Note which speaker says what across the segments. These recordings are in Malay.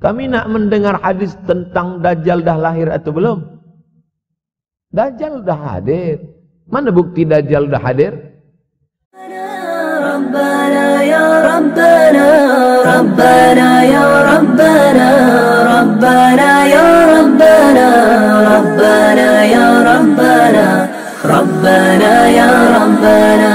Speaker 1: Kami nak mendengar hadis tentang Dajjal dah lahir atau belum? Dajjal dah hadir. Mana bukti Dajjal dah hadir?
Speaker 2: Rabbana ya Rabbana, Rabbana ya Rabbana, Rabbana ya Rabbana, Rabbana ya Rabbana, Rabbana ya Rabbana.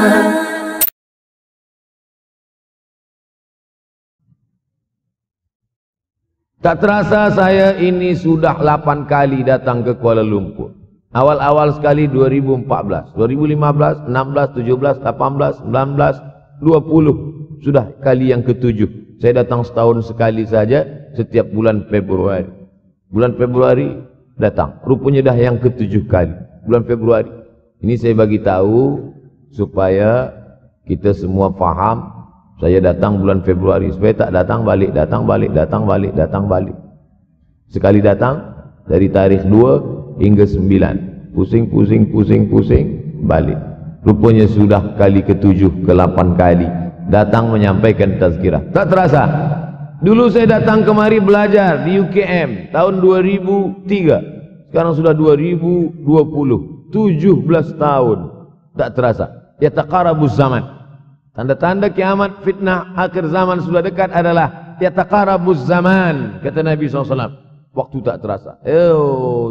Speaker 1: Tak terasa saya ini sudah 8 kali datang ke Kuala Lumpur. Awal-awal sekali 2014, 2015, 16, 17, 18, 19, 20. Sudah kali yang ke-7. Saya datang setahun sekali saja setiap bulan Februari. Bulan Februari datang. Rupanya dah yang ke-7 kali. Bulan Februari. Ini saya bagi tahu supaya kita semua faham. Saya datang bulan Februari, supaya tak datang balik, datang balik, datang balik, datang balik. Sekali datang dari tarikh 2 hingga 9. Pusing, pusing, pusing, pusing, balik. Rupanya sudah kali ke-7, ke-8 kali datang menyampaikan tazkirah. Tak terasa. Dulu saya datang kemari belajar di UKM tahun 2003. Sekarang sudah 2020. 17 tahun. Tak terasa. Yataqarabuz zaman. Tanda-tanda kiamat, fitnah akhir zaman sudah dekat adalah yataqarabuz zaman, kata Nabi SAW. Waktu tak terasa.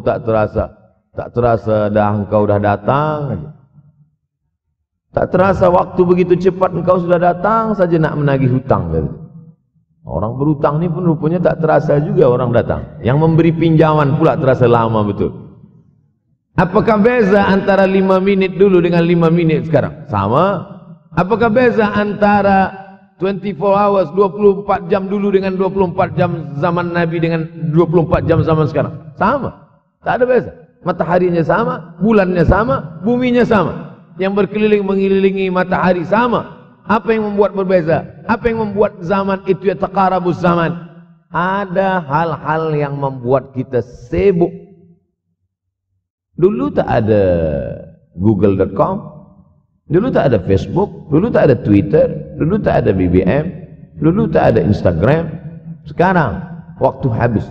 Speaker 1: Tak terasa. Tak terasa dah engkau dah datang. Tak terasa waktu begitu cepat engkau sudah datang saja nak menagih hutang. Orang berhutang ni pun rupanya tak terasa juga orang datang. Yang memberi pinjaman pula terasa lama betul. Apakah beza antara 5 minit dulu dengan 5 minit sekarang? Sama. Apakah beza antara 24 hours, 24 jam dulu dengan 24 jam zaman Nabi dengan 24 jam zaman sekarang? Sama. Tak ada beza. Mataharinya sama, bulannya sama, buminya sama. Yang berkeliling mengelilingi matahari sama. Apa yang membuat berbeza? Apa yang membuat zaman itu yataqarabuz zaman? Ada hal-hal yang membuat kita sibuk. Dulu tak ada google.com. Dulu tak ada Facebook, dulu tak ada Twitter, dulu tak ada BBM, dulu tak ada Instagram. Sekarang waktu habis.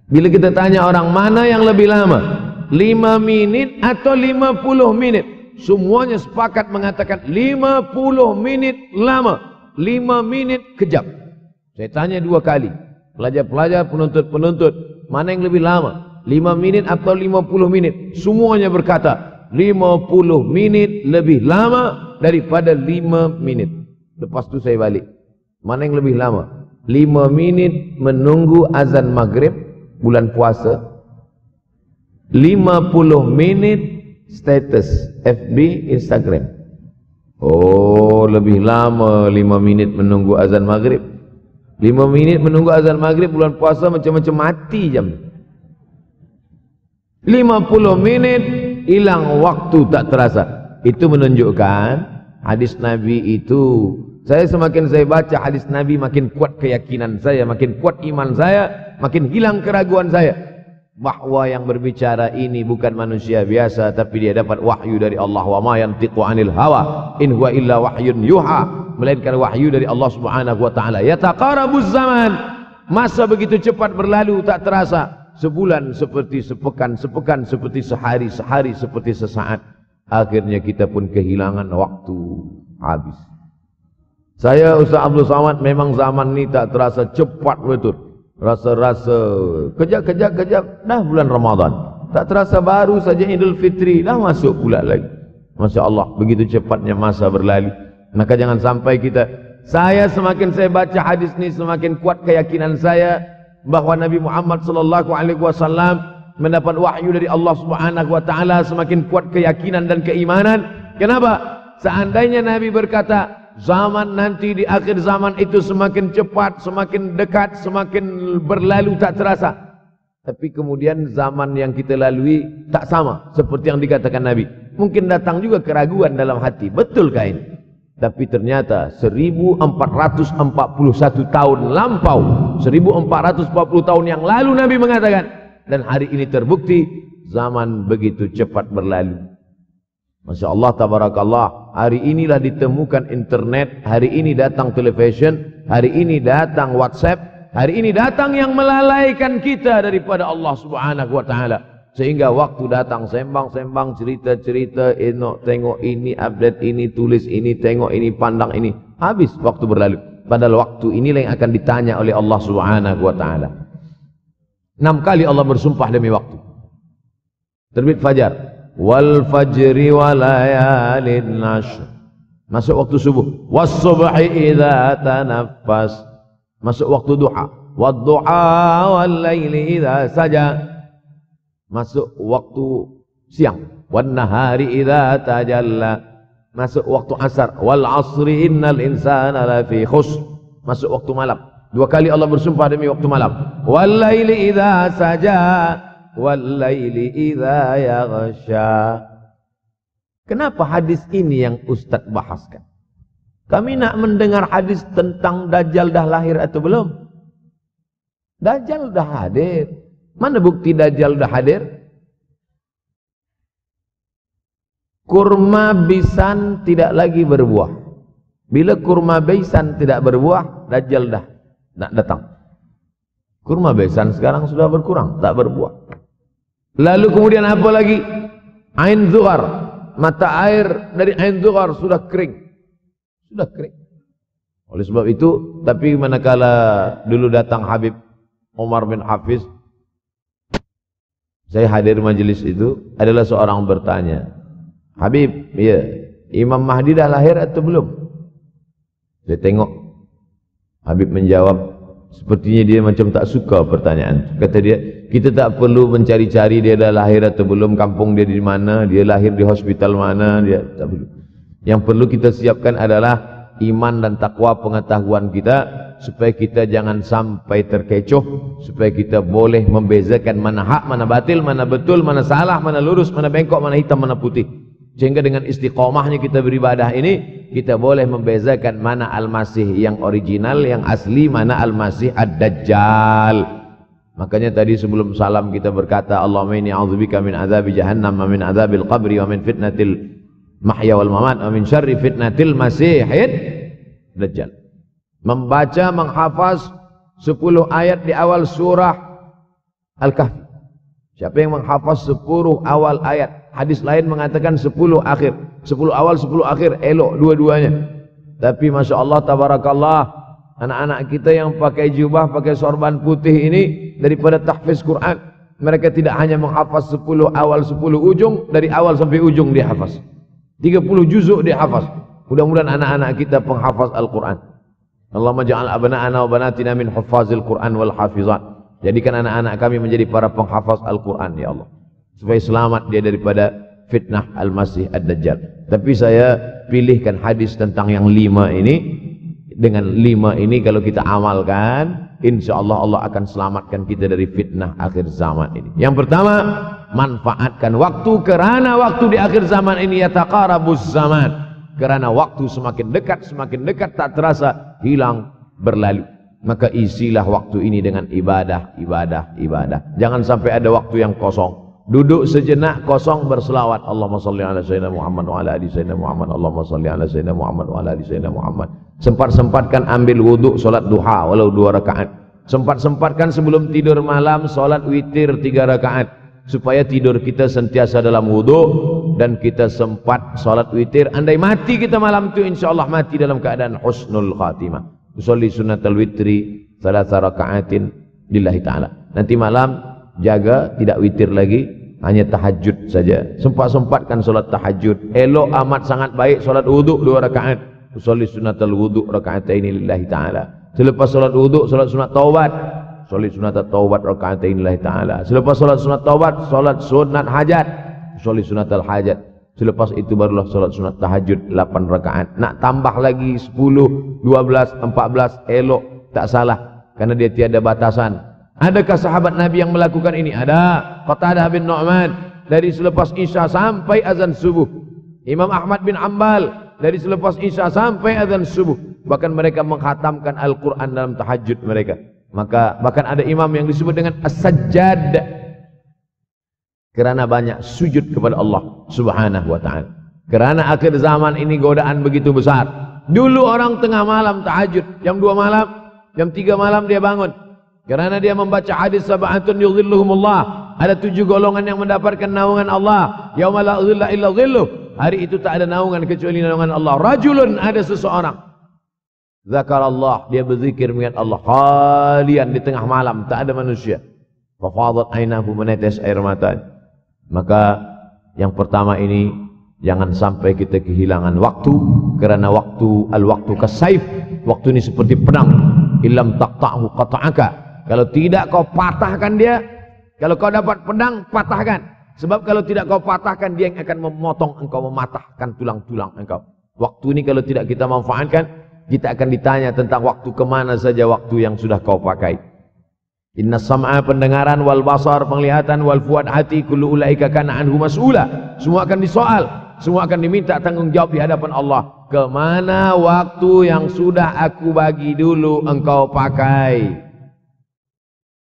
Speaker 1: Bila kita tanya orang mana yang lebih lama, 5 minit atau 50 minit, semuanya sepakat mengatakan 50 menit lama, 5 menit kejam. Saya tanya 2 kali, pelajar-pelajar, penuntut-penuntut, mana yang lebih lama, 5 menit atau 50 menit? Semuanya berkata 50 menit lebih lama daripada 5 menit. Lepas tu saya balik. Mana yang lebih lama? 5 minit menunggu azan maghrib bulan puasa. 50 menit status FB, Instagram. Oh, lebih lama 5 minit menunggu azan maghrib. 5 minit menunggu azan maghrib bulan puasa macam-macam mati jam. 50 menit hilang waktu tak terasa. Itu menunjukkan hadis Nabi itu. Semakin saya baca hadis Nabi, makin kuat keyakinan saya, makin kuat iman saya, makin hilang keraguan saya bahwa yang berbicara ini bukan manusia biasa, tapi dia dapat wahyu dari Allah. Wa ma yantiqu 'anil hawa in huwa illa wahyun yuha, melainkan wahyu dari Allah Subhanahu wa taala. Yataqarabuz zaman. Masa begitu cepat berlalu tak terasa. Sebulan seperti sepekan, sepekan seperti sehari, sehari seperti sesaat. Akhirnya kita pun kehilangan waktu, habis. Saya Ustaz Abdul Samad, memang zaman ni tak terasa cepat betul. Rasa-rasa kejap-kejap dah bulan Ramadan. Tak terasa baru saja Idul Fitri dah masuk pula lagi. Masya Allah, begitu cepatnya masa berlalu. Maka jangan sampai kita, semakin saya baca hadis ni semakin kuat keyakinan saya bahawa Nabi Muhammad sallallahu alaihi wasallam mendapat wahyu dari Allah Subhanahu wa taala. Semakin kuat keyakinan dan keimanan. Kenapa? Seandainya Nabi berkata zaman nanti di akhir zaman itu semakin cepat, semakin dekat, semakin berlalu tak terasa. Tapi kemudian zaman yang kita lalui tak sama seperti yang dikatakan Nabi. Mungkin datang juga keraguan dalam hati. Betulkah ini? Tapi ternyata 1441 tahun lampau, 1440 tahun yang lalu Nabi mengatakan, dan hari ini terbukti zaman begitu cepat berlalu. Masya Allah, tabarakallah. Hari inilah ditemukan internet, hari ini datang television, hari ini datang WhatsApp, Hari ini datang yang melalaikan kita daripada Allah Subhanahu wa taala. Sehingga waktu datang sembang-sembang, cerita-cerita, tengok ini, update ini, tulis ini, tengok ini, pandang ini. Habis waktu berlalu. Padahal waktu inilah yang akan ditanya oleh Allah Subhanahu wa taala. 6 kali Allah bersumpah demi waktu. Terbit fajar. Wal fajri wa layalin nashr. Masuk waktu subuh. Was subhi idza tanaffas. Masuk waktu duha. Wad duha wal laili idza saja. Masuk waktu siang. Wan nahari idza tajalla. Masuk waktu asar. Wal asri innal insana lafi khusr. Masuk waktu malam. 2 kali Allah bersumpah demi waktu malam. Wal laili idza saja. Wal laili idza yaghsha. Kenapa hadis ini yang Ustaz bahaskan? Kami nak mendengar hadis tentang Dajjal dah lahir atau belum? Dajjal dah hadir. Mana bukti Dajjal dah hadir? Kurma bisan tidak lagi berbuah. Bila kurma bisan tidak berbuah, Dajjal dah nak datang. Kurma bisan sekarang sudah berkurang, tak berbuah. Lalu kemudian apa lagi? Ain Zuhar, mata air dari Ain Zuhar sudah kering. Sudah kering. Oleh sebab itu, tapi manakala dulu datang Habib Umar bin Hafiz, saya hadir majlis itu, adalah seorang bertanya, Habib, ya, Imam Mahdi dah lahir atau belum? Saya tengok, Habib menjawab, sepertinya dia macam tak suka pertanyaan. Kata dia, kita tak perlu mencari-cari dia dah lahir atau belum, kampung dia di mana, dia lahir di hospital mana, dia tak perlu. Yang perlu kita siapkan adalah iman dan takwa pengetahuan kita, supaya kita jangan sampai terkecoh, supaya kita boleh membezakan mana hak, mana batil, mana betul, mana salah, mana lurus, mana bengkok, mana hitam, mana putih. Sehingga dengan istiqomahnya kita beribadah ini, kita boleh membezakan mana Al-Masih yang original, yang asli, mana Al-Masih Ad-Dajjal. Makanya tadi sebelum salam kita berkata, Allahumma inni a'udzubika min azabi jahannam, wa min azabil qabri, wa min fitnatil mahya wal mamat, wa min syarri fitnatil masihid Dajjal. Membaca, menghafaz 10 ayat di awal surah Al-Kahfi. Siapa yang menghafaz 10 awal ayat, hadis lain mengatakan 10 akhir, 10 awal 10 akhir, elok dua-duanya. Tapi Masya Allah, tabarakallah, anak-anak kita yang pakai jubah, pakai sorban putih ini, daripada tahfiz Quran, mereka tidak hanya menghafaz 10 awal 10 ujung, dari awal sampai ujung dia hafaz, 30 juzuk dia hafaz. Mudah-mudahan anak-anak kita penghafaz Al-Quran. Allahumma ja'al abna'ana wa banatina min huffazil Quran wal hafizat. Jadikan anak-anak kami menjadi para penghafaz Al-Quran, ya Allah, supaya selamat dia daripada fitnah Al-Masih Ad-Dajjal. Tapi saya pilihkan hadis tentang yang 5 ini. Dengan 5 ini kalau kita amalkan, insyaAllah Allah akan selamatkan kita dari fitnah akhir zaman ini. Yang pertama, manfaatkan waktu, kerana waktu di akhir zaman ini yataqarabuz zaman. Kerana waktu semakin dekat tak terasa, hilang, berlalu. Maka isilah waktu ini dengan ibadah, ibadah, ibadah. Jangan sampai ada waktu yang kosong. Duduk sejenak kosong, berselawat. Allahumma salli ala sayyidina Muhammad wa ala ali sayyidina Muhammad. Allahumma salli ala sayyidina Muhammad wa ala ali sayyidina Muhammad. Sempat-sempatkan ambil wuduk, solat duha walau 2 rakaat. Sempat-sempatkan sebelum tidur malam, solat witir 3 rakaat. Supaya tidur kita sentiasa dalam wuduk, dan kita sempat salat witir. Andai mati kita malam itu, insyaallah mati dalam keadaan husnul khatimah. Usolli sunnatal witri 3 raka'atin lillahi ta'ala. Nanti malam jaga tidak witir lagi, hanya tahajud saja. Sempat-sempatkan salat tahajud. Elok amat sangat baik salat wuduk 2 rakaat. Usolli sunnatal wudu raka'ataini lillahi ta'ala. Selepas salat wuduk, salat sunat taubat. Salat sunat taubat raka'atain lillahi ta'ala. Selepas salat sunat taubat, salat sunat hajat. Salat sunat al-hajat. Selepas itu barulah salat sunat tahajud 8 rakaat. Nak tambah lagi 10, 12, 14, elok, tak salah, karena dia tiada batasan. Adakah sahabat Nabi yang melakukan ini? Ada. Qatadah bin Nu'man, dari selepas Isya sampai azan subuh. Imam Ahmad bin Hanbal, dari selepas Isya sampai azan subuh. Bahkan mereka menghatamkan Al-Quran dalam tahajud mereka. Maka bahkan ada imam yang disebut dengan As-Sajjad, kerana banyak sujud kepada Allah Subhanahu wa ta'ala. Kerana akhir zaman ini godaan begitu besar. Dulu orang tengah malam tahajud, jam 2 malam, jam 3 malam dia bangun. Karena dia membaca hadis sab'atun yudhilluhumullah. Ada 7 golongan yang mendapatkan naungan Allah. Yauma la dhilla illa dhilluh. Hari itu tak ada naungan kecuali naungan Allah. Rajulun, ada seseorang. Zakarallah, dia berzikir mengingat Allah. Khalian, di tengah malam, tak ada manusia. Fafadat ainahu, menetes air mata. Maka yang pertama ini, jangan sampai kita kehilangan waktu. Kerana waktu, al-waktu kasaif. Waktu ini seperti pedang. Illam taqta'hu qata'aka. Kalau tidak kau patahkan dia. Kalau kau dapat pedang, patahkan. Sebab kalau tidak kau patahkan, dia yang akan memotong engkau, mematahkan tulang-tulang engkau. Waktu ini kalau tidak kita manfaatkan, kita akan ditanya tentang waktu, kemana saja waktu yang sudah kau pakai. Inna sam'a, pendengaran, wal basar, penglihatan, wal fuad, hati, kullu ulaika kana anhu mas'ula. Semua akan disoal, semua akan diminta tanggung jawab di hadapan Allah. Kemana waktu yang sudah aku bagi dulu engkau pakai?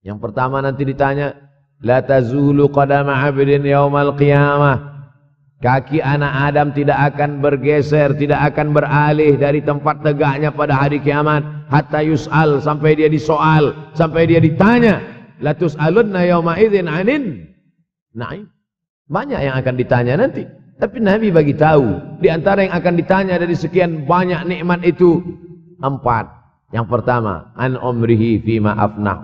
Speaker 1: Yang pertama nanti ditanya, la tazulu qadama 'abdin yaumal qiyamah. Kaki anak Adam tidak akan bergeser, tidak akan beralih dari tempat tegaknya pada hari kiamat hatta yus'al, sampai dia disoal, sampai dia ditanya. La tus'alunna yauma idzin 'anin na'im. Banyak yang akan ditanya nanti. Tapi Nabi bagi tahu, di antara yang akan ditanya dari sekian banyak nikmat itu 4. Yang pertama, an umrihi fima afnah.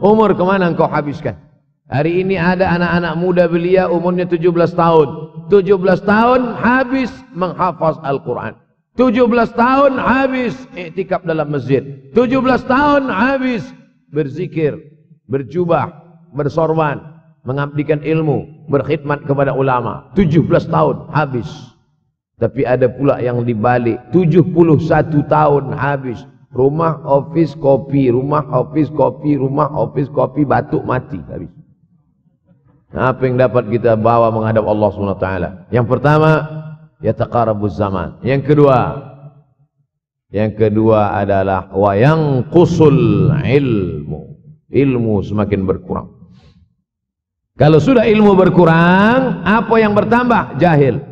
Speaker 1: Umur kemana engkau habiskan? Hari ini ada anak-anak muda belia umurnya 17 tahun. 17 tahun habis menghafaz Al-Quran. 17 tahun habis iktikaf dalam masjid. 17 tahun habis berzikir, berjubah, bersorban, mengabdikan ilmu, berkhidmat kepada ulama. 17 tahun habis. Tapi ada pula yang dibalik, 71 tahun habis. Rumah, office, kopi, rumah, office, kopi, rumah, office, kopi, batuk, mati habis. Apa yang dapat kita bawa menghadap Allah SWT? Yang pertama, yataqarabuz zaman. Yang kedua adalah wa yanqusul ilmu. Ilmu semakin berkurang. Kalau sudah ilmu berkurang, apa yang bertambah? Jahil.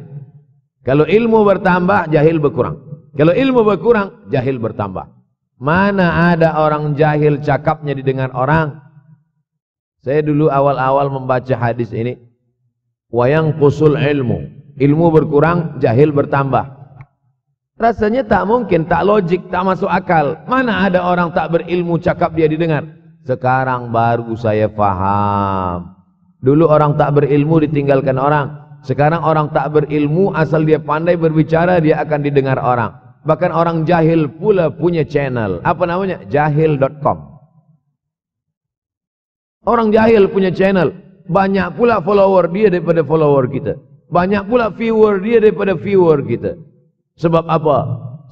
Speaker 1: Kalau ilmu bertambah, jahil berkurang. Kalau ilmu berkurang, jahil bertambah. Mana ada orang jahil cakapnya didengar orang? Saya dulu awal-awal membaca hadis ini, wa yanqusul ilmu. Ilmu berkurang, jahil bertambah. Rasanya tak mungkin, tak logik, tak masuk akal. Mana ada orang tak berilmu cakap dia didengar? Sekarang baru saya faham. Dulu orang tak berilmu ditinggalkan orang. Sekarang orang tak berilmu, asal dia pandai berbicara, dia akan didengar orang. Bahkan orang jahil pula punya channel. Apa namanya? Jahil.com. Orang jahil punya channel. Banyak pula follower dia daripada follower kita. Banyak pula viewer dia daripada viewer kita. Sebab apa?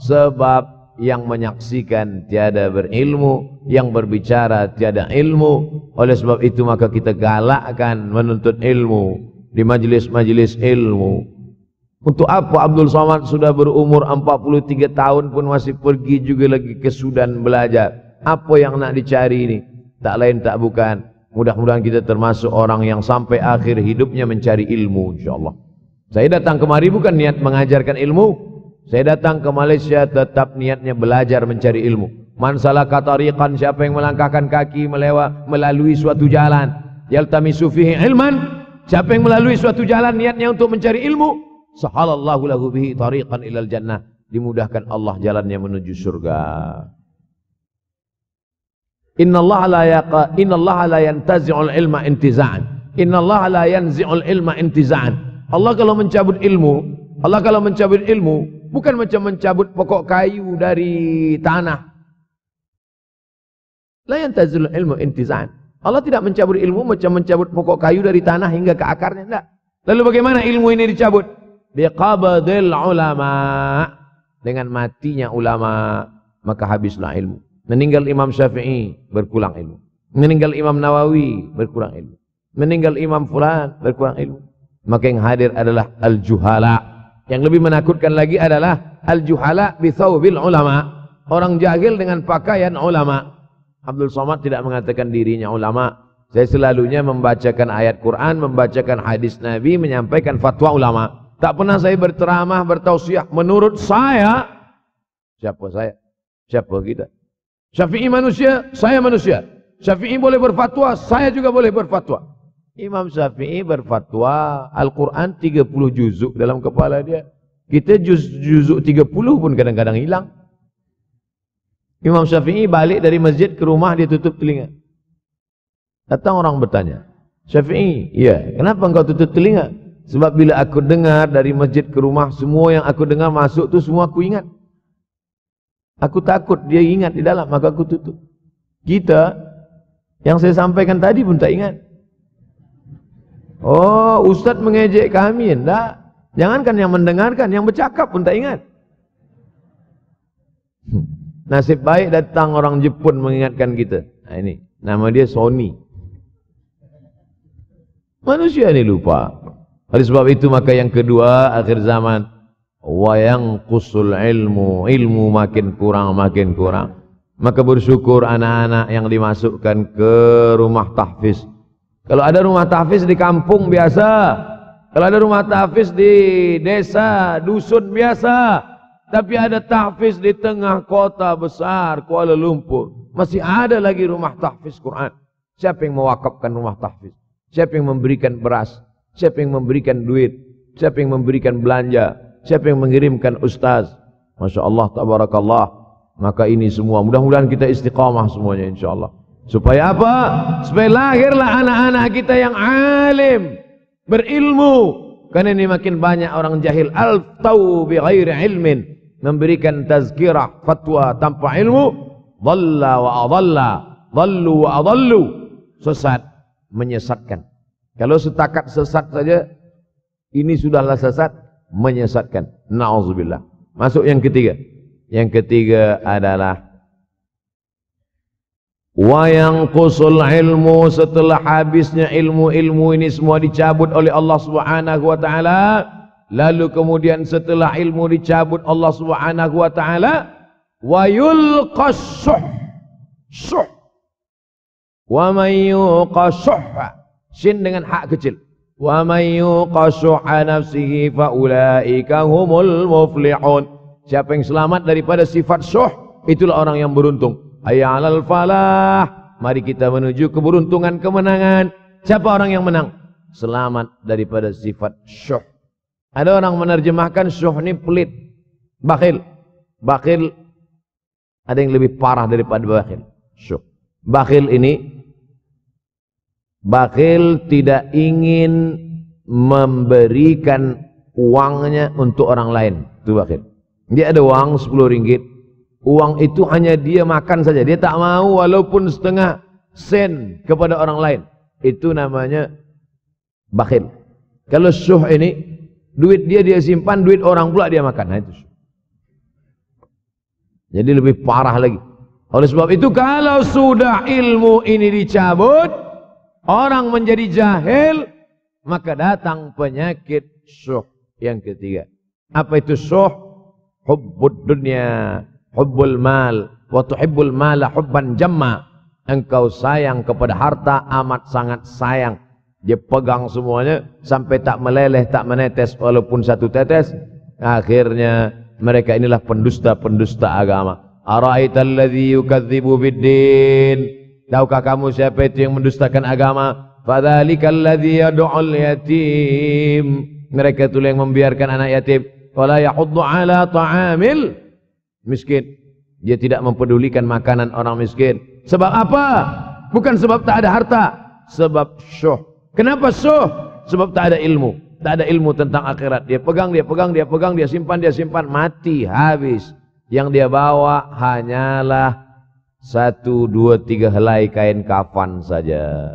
Speaker 1: Sebab yang menyaksikan tiada berilmu, yang berbicara tiada ilmu. Oleh sebab itu maka kita galakkan menuntut ilmu di majlis-majlis ilmu. Untuk apa Abdul Somad sudah berumur 43 tahun pun masih pergi juga lagi ke Sudan belajar? Apa yang nak dicari ini? Tak lain tak bukan, mudah-mudahan kita termasuk orang yang sampai akhir hidupnya mencari ilmu, insyaAllah. Saya datang kemari bukan niat mengajarkan ilmu. Saya datang ke Malaysia tetap niatnya belajar mencari ilmu. Man salaka tariqan, siapa yang melangkahkan kaki melalui suatu jalan, yaltamisu fihi ilman, siapa yang melalui suatu jalan niatnya untuk mencari ilmu, sahalallahu lahu bihi tariqan ilal jannah, dimudahkan Allah jalannya menuju surga. Innallaha la yantazi'ul ilma intiza'an. Innallaha la yanzi'ul ilma intiza'an. Allah kalau mencabut ilmu, bukan macam mencabut pokok kayu dari tanah. La yantazi'ul ilmu intiza'an. Allah tidak mencabut ilmu macam mencabut pokok kayu dari tanah hingga ke akarnya, tidak. Lalu bagaimana ilmu ini dicabut? Biqabdil ulama. Dengan matinya ulama, maka habislah ilmu. Meninggal Imam Syafi'i, berkurang ilmu. Meninggal Imam Nawawi, berkurang ilmu. Meninggal Imam Fulan, berkurang ilmu. Maka yang hadir adalah al-juhala. Yang lebih menakutkan lagi adalah al-juhala bithawbil ulama. Orang jahil dengan pakaian ulama. Abdul Somad tidak mengatakan dirinya ulama. Saya selalunya membacakan ayat Quran, membacakan hadis Nabi, menyampaikan fatwa ulama. Tak pernah saya berceramah, bertausiah. Menurut saya, siapa saya? Siapa kita? Syafi'i manusia, saya manusia. Syafi'i boleh berfatwa, saya juga boleh berfatwa. Imam Syafi'i berfatwa, Al-Quran 30 juzuk dalam kepala dia. Kita juzuk 30 pun kadang-kadang hilang. Imam Syafi'i balik dari masjid ke rumah, dia tutup telinga. Datang orang bertanya, Syafi'i, ya, kenapa engkau tutup telinga? Sebab bila aku dengar dari masjid ke rumah, semua yang aku dengar masuk tu semua aku ingat. Aku takut dia ingat di dalam, maka aku tutup. Kita, yang saya sampaikan tadi pun tak ingat. Oh, Ustaz mengejek kami, enggak. Jangankan yang mendengarkan, yang bercakap pun tak ingat. Nasib baik datang orang Jepun mengingatkan kita. Nah, ini, nama dia Sony. Manusia ini lupa. Oleh sebab itu maka yang kedua, akhir zaman, wa yanqusul ilmu makin kurang. Maka bersyukur anak-anak yang dimasukkan ke rumah tahfiz. Kalau ada rumah tahfiz di kampung biasa, kalau ada rumah tahfiz di desa, dusun biasa, tapi ada tahfiz di tengah kota besar Kuala Lumpur, masih ada lagi rumah tahfiz Quran. Siapa yang mewakafkan rumah tahfiz? Siapa yang memberikan beras? Siapa yang memberikan duit? Siapa yang memberikan belanja? Siapa yang mengirimkan ustaz? Masya Allah, tabarakallah. Maka ini semua, mudah-mudahan kita istiqamah semuanya insyaAllah. Supaya apa? Supaya lahirlah anak-anak kita yang alim, berilmu. Karena ini makin banyak orang jahil. Al-taw bi ghairi ilmin, memberikan tazkirah, fatwa tanpa ilmu. Dhalla wa adalla, dhallu wa adallu. Sesat, menyesatkan. Kalau setakat sesat saja, ini sudahlah sesat, menyesatkan. Na'udzubillah. Masuk yang ketiga. Yang ketiga adalah wa yanqusul ilmu, setelah habisnya ilmu-ilmu ini semua dicabut oleh Allah Subhanahu wa taala, lalu kemudian setelah ilmu dicabut Allah Subhanahu wa taala, wa yulqas syuh. Wa may yuqashuha, sin dengan hak kecil. Wa may yuqashuha nafsihi fa ulaika humul muflihun. Siapa yang selamat daripada sifat syuh, itulah orang yang beruntung. Hayya 'alal falah, mari kita menuju keberuntungan, kemenangan. Siapa orang yang menang? Selamat daripada sifat syuh. Ada orang menerjemahkan syuh ini pelit, bakhil. Bakhil ada yang lebih parah daripada bakhil. Syuh. Bakhil ini, bakhil tidak ingin memberikan uangnya untuk orang lain. Itu bakhil. Dia ada uang 10 ringgit. Uang itu hanya dia makan saja. Dia tak mau walaupun setengah sen kepada orang lain. Itu namanya bakhil. Kalau syuh ini, duit dia simpan, duit orang pula dia makan. Nah, itu syuh. Jadi lebih parah lagi. Oleh sebab itu kalau sudah ilmu ini dicabut, orang menjadi jahil, maka datang penyakit syuh yang ketiga. Apa itu syuh? Hubbud dunya, hubbul mal, wa tuhibbul mala hubban jamma. Engkau sayang kepada harta amat sangat sayang. Dia pegang semuanya sampai tak meleleh, tak menetes walaupun satu tetes. Akhirnya mereka inilah pendusta-pendusta agama. Ara'aital ladzi yukadzibu biddin. Tahukah kamu siapa itu yang mendustakan agama? Fadzalikal ladzi yad'ul yatim. Mereka itu yang membiarkan anak yatim. Wala yahuddu ala ta'amil miskin. Dia tidak mempedulikan makanan orang miskin. Sebab apa? Bukan sebab tak ada harta, sebab syuh. Kenapa syuh? Sebab tak ada ilmu. Tak ada ilmu tentang akhirat. Dia pegang, dia simpan, mati, habis. Yang dia bawa hanyalah 1, 2, 3 helai kain kafan saja.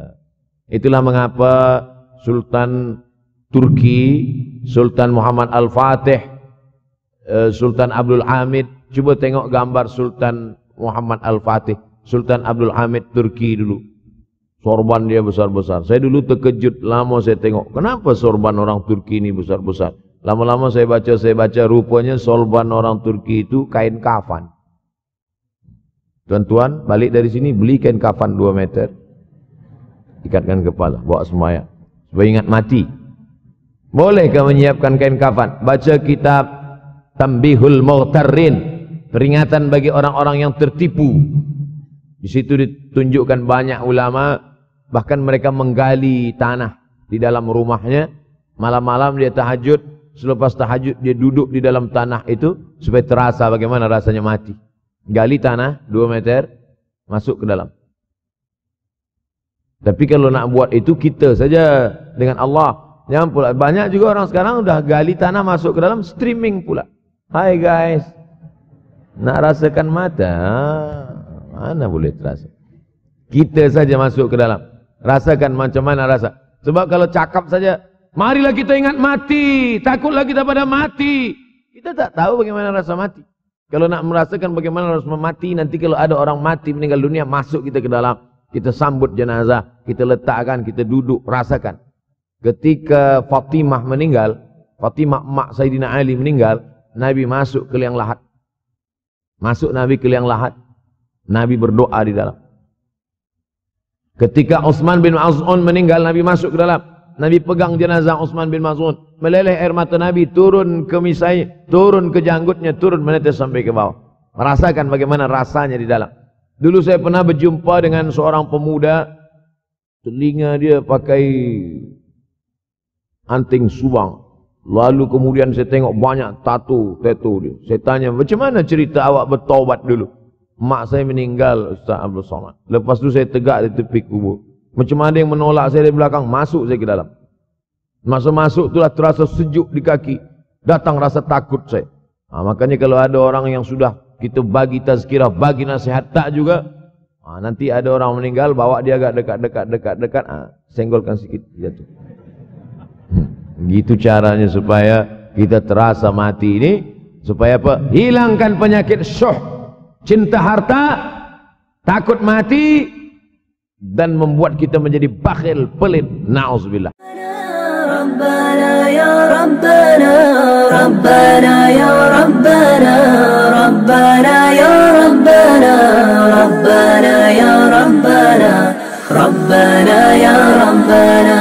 Speaker 1: Itulah mengapa Sultan Turki, Sultan Muhammad Al-Fatih, Sultan Abdul Hamid. Cuba tengok gambar Sultan Muhammad Al-Fatih, Sultan Abdul Hamid Turki dulu. Sorban dia besar-besar. Saya dulu terkejut, lama saya tengok. Kenapa sorban orang Turki ini besar-besar? Lama-lama saya baca, rupanya sorban orang Turki itu kain kafan. Tuan-tuan, balik dari sini, beli kain kafan 2 meter. Ikatkan kepala, bawa sembahyang. Supaya ingat mati. Bolehkah menyiapkan kain kafan? Baca kitab Tambihul Mughtarrin, peringatan bagi orang-orang yang tertipu. Di situ ditunjukkan banyak ulama, bahkan mereka menggali tanah di dalam rumahnya. Malam-malam dia tahajud, selepas tahajud dia duduk di dalam tanah itu supaya terasa bagaimana rasanya mati. Gali tanah 2 meter, masuk ke dalam. Tapi kalau nak buat itu kita saja dengan Allah. Jangan pula, banyak juga orang sekarang udah gali tanah masuk ke dalam, streaming pula. Hai guys, nak rasakan mata, mana boleh terasa. Kita saja masuk ke dalam, rasakan macam mana rasa. Sebab kalau cakap saja, marilah kita ingat mati, takutlah kita pada mati, kita tak tahu bagaimana rasa mati. Kalau nak merasakan bagaimana rasa mati, nanti kalau ada orang mati meninggal dunia, masuk kita ke dalam, kita sambut jenazah, kita letakkan, kita duduk, rasakan. Ketika Fatimah meninggal, Fatimah mak Sayyidina Ali meninggal, Nabi masuk ke liang lahat. Masuk Nabi ke liang lahat, Nabi berdoa di dalam. Ketika Utsman bin Maz'un meninggal, Nabi masuk ke dalam. Nabi pegang jenazah Utsman bin Maz'un, meleleh air mata Nabi turun ke misai, turun ke janggutnya, turun menetes sampai ke bawah. Merasakan bagaimana rasanya di dalam. Dulu saya pernah berjumpa dengan seorang pemuda, telinga dia pakai anting subang. Lalu kemudian saya tengok banyak tato dia. Saya tanya, macam mana cerita awak bertaubat dulu? Mak saya meninggal, Ustaz Abdul Somad. Lepas tu saya tegak di tepi kubur. Macam ada yang menolak saya dari belakang, masuk saya ke dalam. Masa masuk itulah terasa sejuk di kaki. Datang rasa takut saya. Makanya kalau ada orang yang sudah kita bagi tazkirah, bagi nasihat tak juga, nanti ada orang meninggal, bawa dia agak dekat, senggolkan sikit, jatuh. Gitu caranya supaya kita terasa mati ini, supaya apa? Hilangkan penyakit syuh, cinta harta, takut mati, dan membuat kita menjadi bakhil, pelit. Na'udzubillah.
Speaker 2: ربنا يا ربنا ربنا يا ربنا ربنا يا ربنا ربنا يا ربنا ربنا يا ربنا